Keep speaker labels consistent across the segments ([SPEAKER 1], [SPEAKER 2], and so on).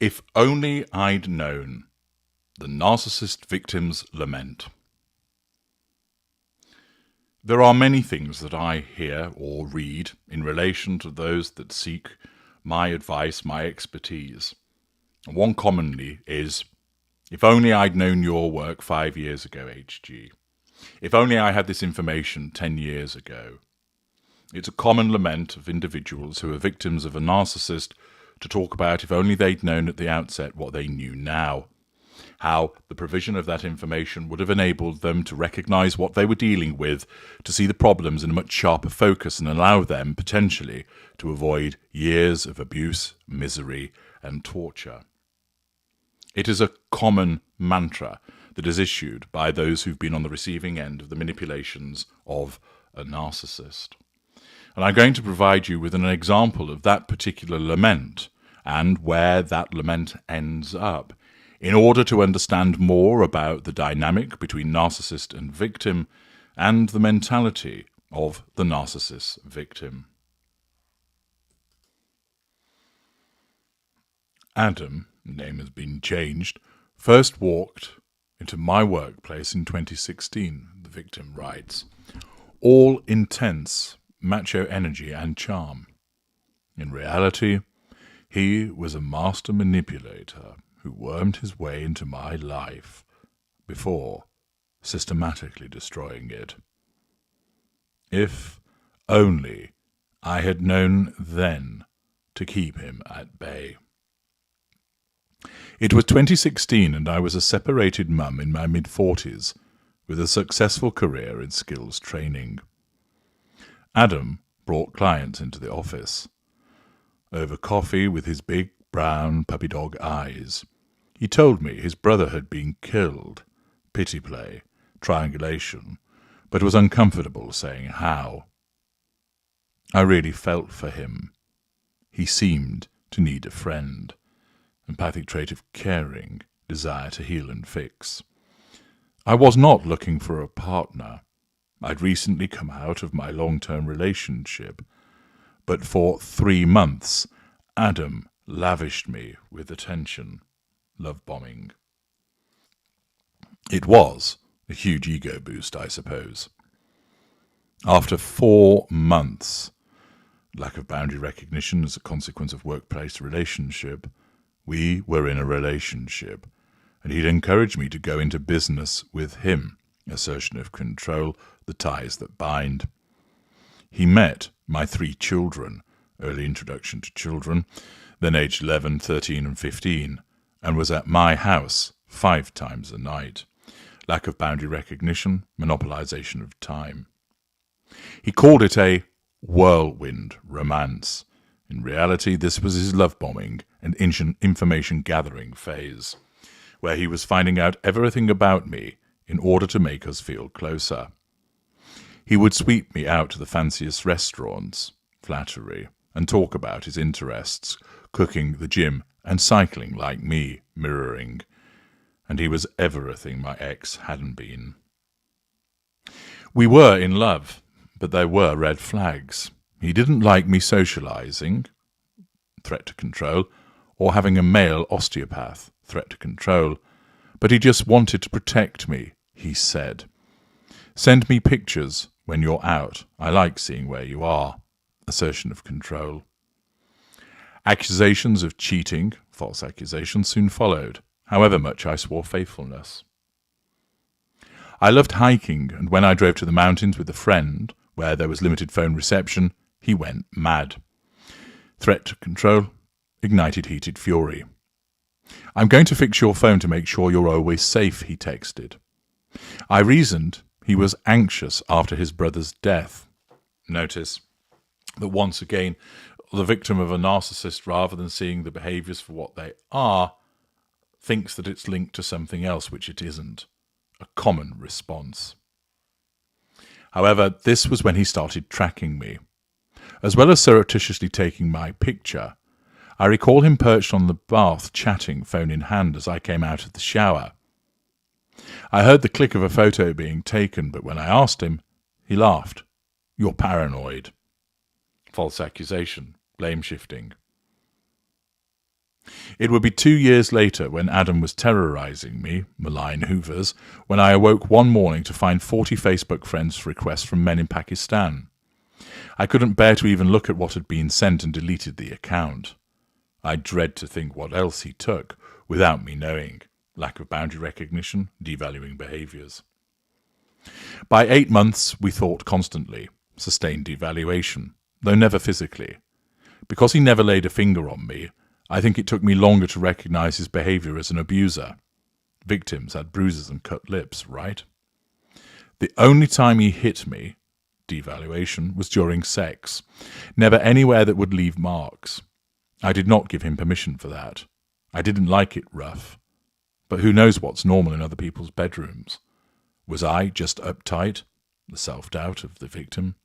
[SPEAKER 1] If only I'd known. The Narcissist Victim's Lament. There are many things that I hear or read in relation to those that seek my advice, my expertise. And one commonly is, if only I'd known your work 5 years ago, HG. If only I had this information 10 years ago. It's a common lament of individuals who are victims of a narcissist to talk about if only they'd known at the outset what they knew now. How the provision of that information would have enabled them to recognize what they were dealing with, to see the problems in a much sharper focus and allow them, potentially, to avoid years of abuse, misery, and torture. It is a common mantra that is issued by those who've been on the receiving end of the manipulations of a narcissist. And I'm going to provide you with an example of that particular lament and where that lament ends up, in order to understand more about the dynamic between narcissist and victim and the mentality of the narcissist's victim. Adam, name has been changed, first walked into my workplace in 2016, the victim writes. All intense macho energy and charm. In reality, he was a master manipulator who wormed his way into my life before systematically destroying it. If only I had known then to keep him at bay. It was 2016 and I was a separated mum in my mid-40s with a successful career in skills training. Adam brought clients into the office. Over coffee with his big brown puppy dog eyes, he told me his brother had been killed, pity play, triangulation, but was uncomfortable saying how. I really felt for him. He seemed to need a friend, empathic trait of caring, desire to heal and fix. I was not looking for a partner. I'd recently come out of my long-term relationship, but for 3 months, Adam lavished me with attention, love bombing. It was a huge ego boost, I suppose. After 4 months, lack of boundary recognition as a consequence of workplace relationship, we were in a relationship, and he'd encouraged me to go into business with him, assertion of control, the ties that bind. He met my 3 children, early introduction to children, then aged 11, 13 and 15, and was at my house 5 times a night. Lack of boundary recognition, monopolization of time. He called it a whirlwind romance. In reality, this was his love bombing and information gathering phase, where he was finding out everything about me in order to make us feel closer. He would sweep me out to the fanciest restaurants, flattery, and talk about his interests, cooking, the gym, and cycling like me, mirroring. And he was everything my ex hadn't been. We were in love, but there were red flags. He didn't like me socializing, threat to control, or having a male osteopath, threat to control, but he just wanted to protect me, he said. Send me pictures when you're out. I like seeing where you are. Assertion of control. Accusations of cheating, false accusations, soon followed, however much I swore faithfulness. I loved hiking, and when I drove to the mountains with a friend, where there was limited phone reception, he went mad. Threat to control, ignited heated fury. I'm going to fix your phone to make sure you're always safe, he texted. I reasoned he was anxious after his brother's death. Notice that once again, the victim of a narcissist, rather than seeing the behaviours for what they are, thinks that it's linked to something else, which it isn't. A common response. However, this was when he started tracking me. As well as surreptitiously taking my picture, I recall him perched on the bath chatting, phone in hand, as I came out of the shower. I heard the click of a photo being taken, but when I asked him, he laughed. You're paranoid. False accusation, blame shifting. It would be 2 years later, when Adam was terrorizing me, malign Hoovers, when I awoke one morning to find 40 Facebook friends requests from men in Pakistan. I couldn't bear to even look at what had been sent and deleted the account. I dread to think what else he took, without me knowing. Lack of boundary recognition, devaluing behaviours. By 8 months, we thought constantly. Sustained devaluation, though never physically. Because he never laid a finger on me, I think it took me longer to recognise his behaviour as an abuser. Victims had bruises and cut lips, right? The only time he hit me, devaluation, was during sex. Never anywhere that would leave marks. I did not give him permission for that. I didn't like it rough. But who knows what's normal in other people's bedrooms? Was I just uptight? The self-doubt of the victim.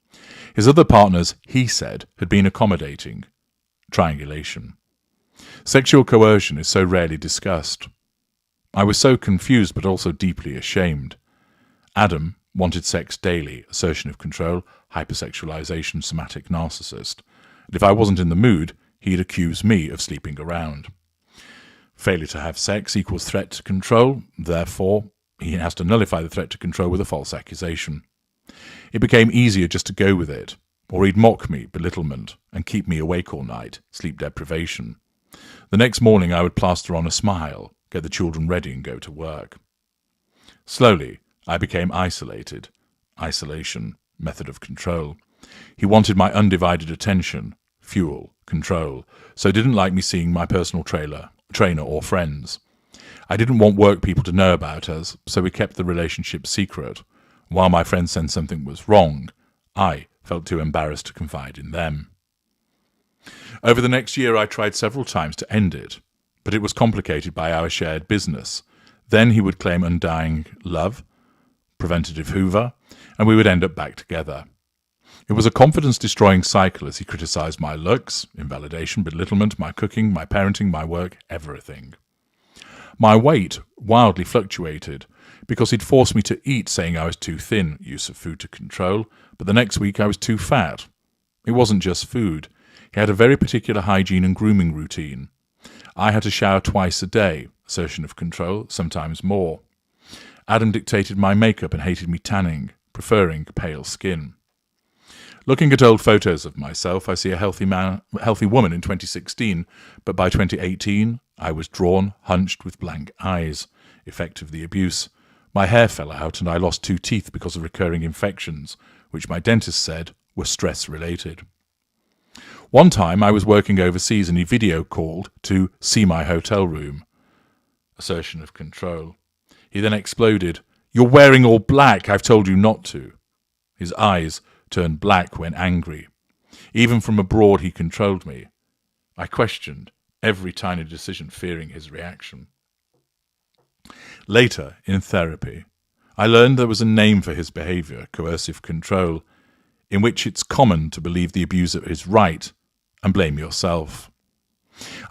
[SPEAKER 1] His other partners, he said, had been accommodating. Triangulation. Sexual coercion is so rarely discussed. I was so confused but also deeply ashamed. Adam wanted sex daily, assertion of control, hypersexualization, somatic narcissist. And if I wasn't in the mood, he'd accuse me of sleeping around. Failure to have sex equals threat to control, therefore he has to nullify the threat to control with a false accusation. It became easier just to go with it, or he'd mock me, belittlement, and keep me awake all night, sleep deprivation. The next morning I would plaster on a smile, get the children ready and go to work. Slowly, I became isolated. Isolation, method of control. He wanted my undivided attention, fuel, control, so didn't like me seeing my personal trainer or friends. I didn't want work people to know about us, so we kept the relationship secret. While my friends said something was wrong, I felt too embarrassed to confide in them. Over the next year I tried several times to end it, but it was complicated by our shared business. Then he would claim undying love, preventative Hoover, and we would end up back together. It was a confidence-destroying cycle as he criticised my looks, invalidation, belittlement, my cooking, my parenting, my work, everything. My weight wildly fluctuated because he'd forced me to eat, saying I was too thin, use of food to control, but the next week I was too fat. It wasn't just food. He had a very particular hygiene and grooming routine. I had to shower twice a day, assertion of control, sometimes more. Adam dictated my makeup and hated me tanning, preferring pale skin. Looking at old photos of myself, I see a healthy woman in 2016, but by 2018 I was drawn, hunched with blank eyes, effect of the abuse. My hair fell out and I lost 2 teeth because of recurring infections, which my dentist said were stress-related. One time I was working overseas and he video called to see my hotel room. Assertion of control. He then exploded, "You're wearing all black, I've told you not to." His eyes turned black when angry. Even from abroad he controlled me. I questioned every tiny decision, fearing his reaction. Later, in therapy, I learned there was a name for his behaviour, coercive control, in which it's common to believe the abuser is right and blame yourself.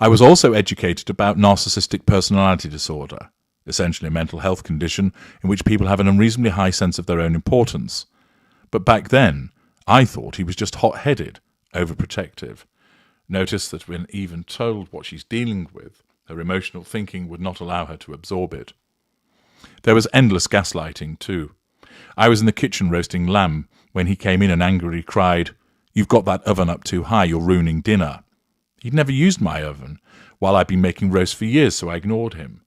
[SPEAKER 1] I was also educated about narcissistic personality disorder, essentially a mental health condition in which people have an unreasonably high sense of their own importance. But back then, I thought he was just hot-headed, overprotective. Notice that when even told what she's dealing with, her emotional thinking would not allow her to absorb it. There was endless gaslighting, too. I was in the kitchen roasting lamb when he came in and angrily cried, "You've got that oven up too high, you're ruining dinner." He'd never used my oven, while I'd been making roast for years, so I ignored him.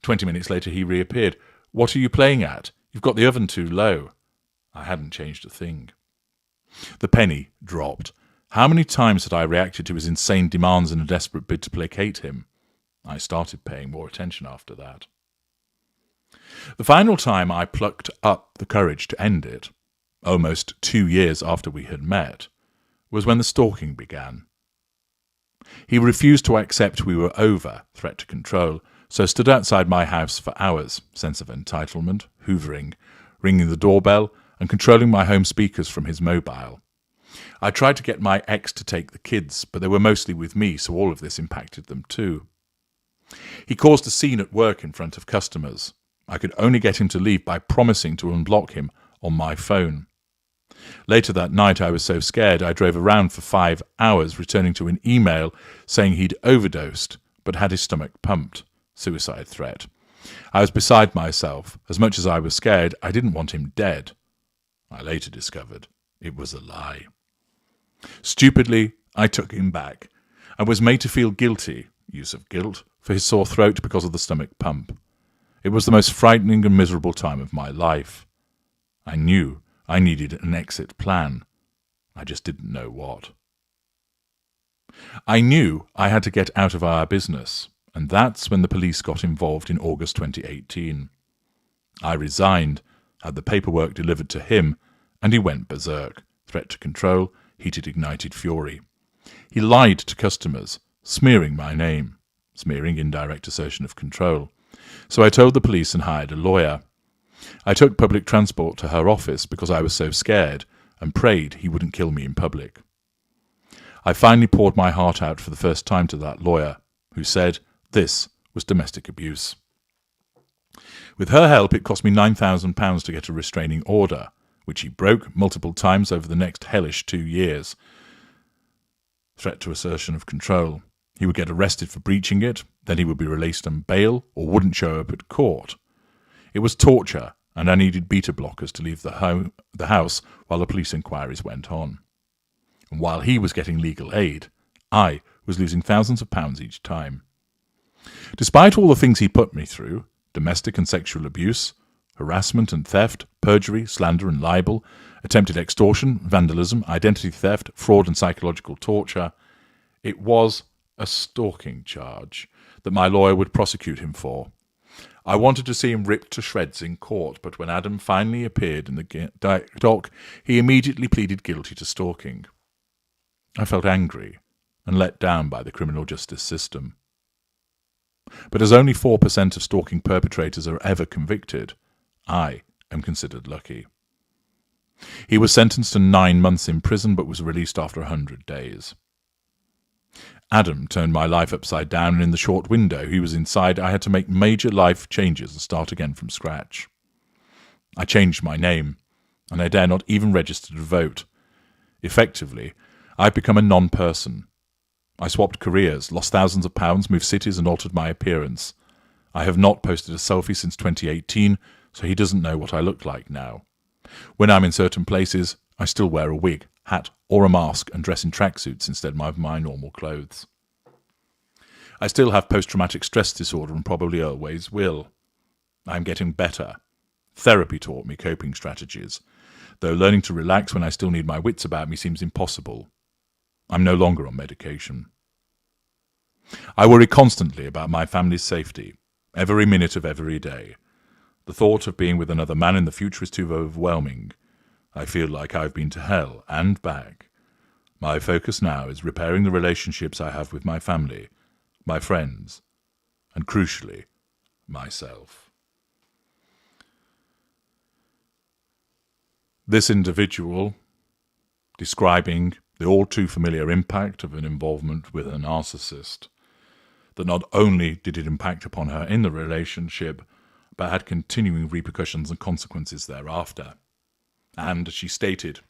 [SPEAKER 1] 20 minutes later he reappeared. "What are you playing at? You've got the oven too low." I hadn't changed a thing. The penny dropped. How many times had I reacted to his insane demands in a desperate bid to placate him? I started paying more attention after that. The final time I plucked up the courage to end it, almost 2 years after we had met, was when the stalking began. He refused to accept we were over, threat to control, so stood outside my house for hours, sense of entitlement, hoovering, ringing the doorbell, and controlling my home speakers from his mobile. I tried to get my ex to take the kids, but they were mostly with me, so all of this impacted them too. He caused a scene at work in front of customers. I could only get him to leave by promising to unblock him on my phone. Later that night I was so scared I drove around for 5 hours, returning to an email saying he'd overdosed, but had his stomach pumped. Suicide threat. I was beside myself. As much as I was scared, I didn't want him dead. I later discovered it was a lie. Stupidly, I took him back and was made to feel guilty, use of guilt, for his sore throat because of the stomach pump. It was the most frightening and miserable time of my life. I knew I needed an exit plan. I just didn't know what. I knew I had to get out of our business, and that's when the police got involved in August 2018. I resigned, had the paperwork delivered to him, and he went berserk. Threat to control, heated ignited fury. He lied to customers, smearing my name, smearing indirect assertion of control. So I told the police and hired a lawyer. I took public transport to her office because I was so scared and prayed he wouldn't kill me in public. I finally poured my heart out for the first time to that lawyer, who said this was domestic abuse. With her help, it cost me £9,000 to get a restraining order, which he broke multiple times over the next hellish 2 years. Threat to assertion of control. He would get arrested for breaching it, then he would be released on bail or wouldn't show up at court. It was torture, and I needed beta blockers to leave the house while the police inquiries went on. And while he was getting legal aid, I was losing thousands of pounds each time. Despite all the things he put me through, domestic and sexual abuse, harassment and theft, perjury, slander and libel, attempted extortion, vandalism, identity theft, fraud and psychological torture, it was a stalking charge that my lawyer would prosecute him for. I wanted to see him ripped to shreds in court, but when Adam finally appeared in the dock, he immediately pleaded guilty to stalking. I felt angry and let down by the criminal justice system. But as only 4% of stalking perpetrators are ever convicted, I am considered lucky. He was sentenced to 9 months in prison but was released after 100 days. Adam turned my life upside down, and in the short window he was inside, I had to make major life changes and start again from scratch. I changed my name, and I dare not even register to vote. Effectively, I've become a non-person. I swapped careers, lost thousands of pounds, moved cities and altered my appearance. I have not posted a selfie since 2018, so he doesn't know what I look like now. When I'm in certain places, I still wear a wig, hat or a mask and dress in tracksuits instead of my normal clothes. I still have post-traumatic stress disorder and probably always will. I am getting better. Therapy taught me coping strategies, though learning to relax when I still need my wits about me seems impossible. I'm no longer on medication. I worry constantly about my family's safety, every minute of every day. The thought of being with another man in the future is too overwhelming. I feel like I've been to hell and back. My focus now is repairing the relationships I have with my family, my friends, and crucially, myself. This individual, describing the all too familiar impact of an involvement with a narcissist, that not only did it impact upon her in the relationship, but had continuing repercussions and consequences thereafter. And, as she stated,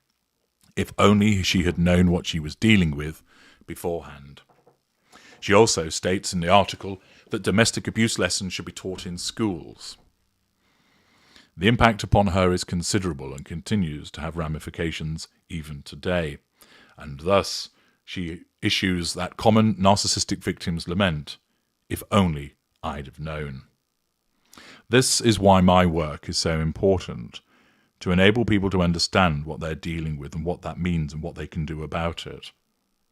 [SPEAKER 1] if only she had known what she was dealing with beforehand. She also states in the article that domestic abuse lessons should be taught in schools. The impact upon her is considerable and continues to have ramifications even today, and thus she issues that common narcissistic victim's lament, if only I'd have known. This is why my work is so important, to enable people to understand what they're dealing with and what that means and what they can do about it.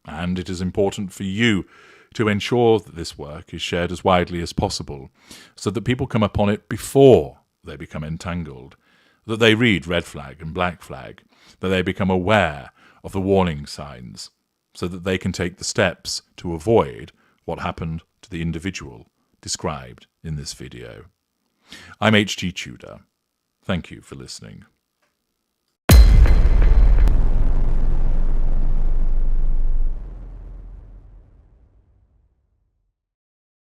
[SPEAKER 1] And it is important for you to ensure that this work is shared as widely as possible, so that people come upon it before they become entangled, that they read red flag and black flag, that they become aware of the warning signs, so that they can take the steps to avoid what happened to the individual described in this video. I'm H.G. Tudor. Thank you for listening.